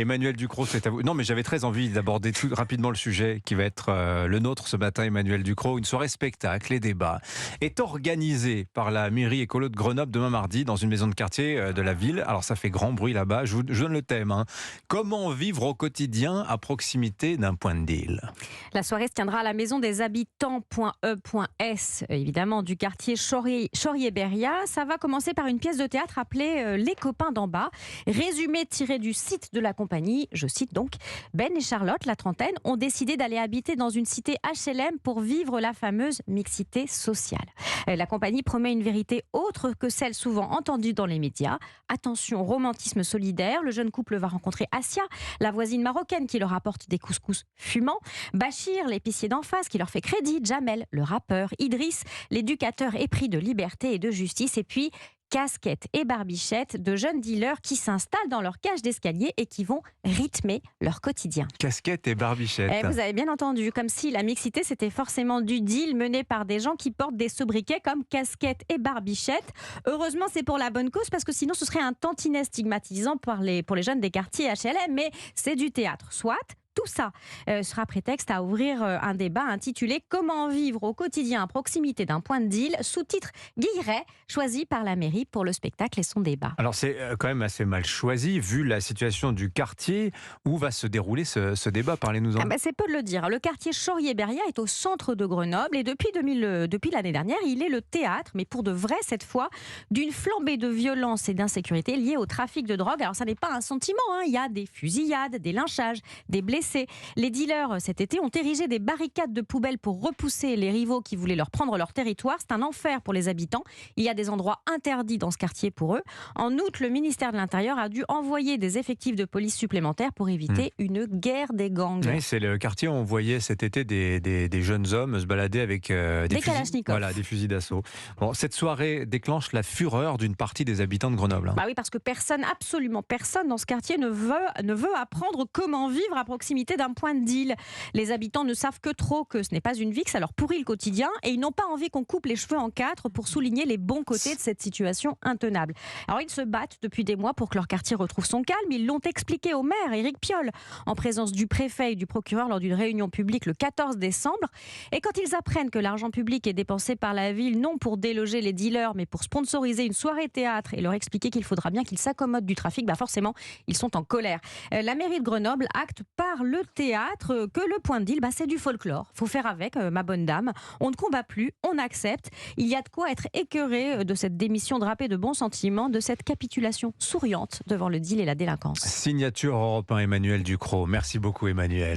Emmanuel Ducrot, c'est à vous. Non, mais j'avais très envie d'aborder tout rapidement le sujet qui va être le nôtre ce matin, Emmanuel Ducrot. Une soirée spectacle et débat est organisée par la mairie écolo de Grenoble demain mardi dans une maison de quartier de la ville. Alors ça fait grand bruit là-bas. Je donne le thème. Comment vivre au quotidien à proximité d'un point de deal. La soirée se tiendra à la maison des habitants.e.s, évidemment, du quartier Chorier-Beria. Ça va commencer par une pièce de théâtre appelée Les copains d'en bas. Résumé tiré du site de la compagnie, je cite donc, Ben et Charlotte, la trentaine, ont décidé d'aller habiter dans une cité HLM pour vivre la fameuse mixité sociale. La compagnie promet une vérité autre que celle souvent entendue dans les médias. Attention, romantisme solidaire, le jeune couple va rencontrer Asia, la voisine marocaine qui leur apporte des couscous fumants, Bachir, l'épicier d'en face qui leur fait crédit, Jamel, le rappeur, Idriss, l'éducateur épris de liberté et de justice, et puis Casquette et Barbichette, de jeunes dealers qui s'installent dans leur cage d'escalier et qui vont rythmer leur quotidien. Casquette et Barbichette. Vous avez bien entendu, comme si la mixité c'était forcément du deal mené par des gens qui portent des sobriquets comme Casquette et Barbichette. Heureusement, c'est pour la bonne cause parce que sinon ce serait un tantinet stigmatisant pour les jeunes des quartiers HLM, mais c'est du théâtre, soit. Tout ça sera prétexte à ouvrir un débat intitulé « Comment vivre au quotidien à proximité d'un point de deal ?» sous-titre Guilleret, choisi par la mairie pour le spectacle et son débat. Alors c'est quand même assez mal choisi vu la situation du quartier où va se dérouler ce débat. Parlez-nous-en. C'est peu de le dire. Le quartier Chorier-Beria est au centre de Grenoble et depuis l'année dernière, il est le théâtre, mais pour de vrai cette fois, d'une flambée de violence et d'insécurité liée au trafic de drogue. Alors ça n'est pas un sentiment, il y a des fusillades, des lynchages, des blessés. Les dealers, cet été, ont érigé des barricades de poubelles pour repousser les rivaux qui voulaient leur prendre leur territoire. C'est un enfer pour les habitants. Il y a des endroits interdits dans ce quartier pour eux. En août, le ministère de l'Intérieur a dû envoyer des effectifs de police supplémentaires pour éviter une guerre des gangs. Oui, c'est le quartier où on voyait cet été des jeunes hommes se balader avec des fusils d'assaut. Bon, cette soirée déclenche la fureur d'une partie des habitants de Grenoble. Oui, parce que absolument personne dans ce quartier ne veut apprendre comment vivre à proximité d'un point de deal. Les habitants ne savent que trop que ce n'est pas une vie, que ça leur pourrit le quotidien et ils n'ont pas envie qu'on coupe les cheveux en quatre pour souligner les bons côtés de cette situation intenable. Alors ils se battent depuis des mois pour que leur quartier retrouve son calme. Ils l'ont expliqué au maire Éric Piolle en présence du préfet et du procureur lors d'une réunion publique le 14 décembre. Et quand ils apprennent que l'argent public est dépensé par la ville non pour déloger les dealers mais pour sponsoriser une soirée théâtre et leur expliquer qu'il faudra bien qu'ils s'accommodent du trafic, forcément ils sont en colère. La mairie de Grenoble acte par le théâtre que le point de deal, c'est du folklore. Faut faire avec, ma bonne dame. On ne combat plus, on accepte. Il y a de quoi être écœuré de cette démission drapée de bons sentiments, de cette capitulation souriante devant le deal et la délinquance. Signature Europe 1, Emmanuel Ducrot. Merci beaucoup, Emmanuel.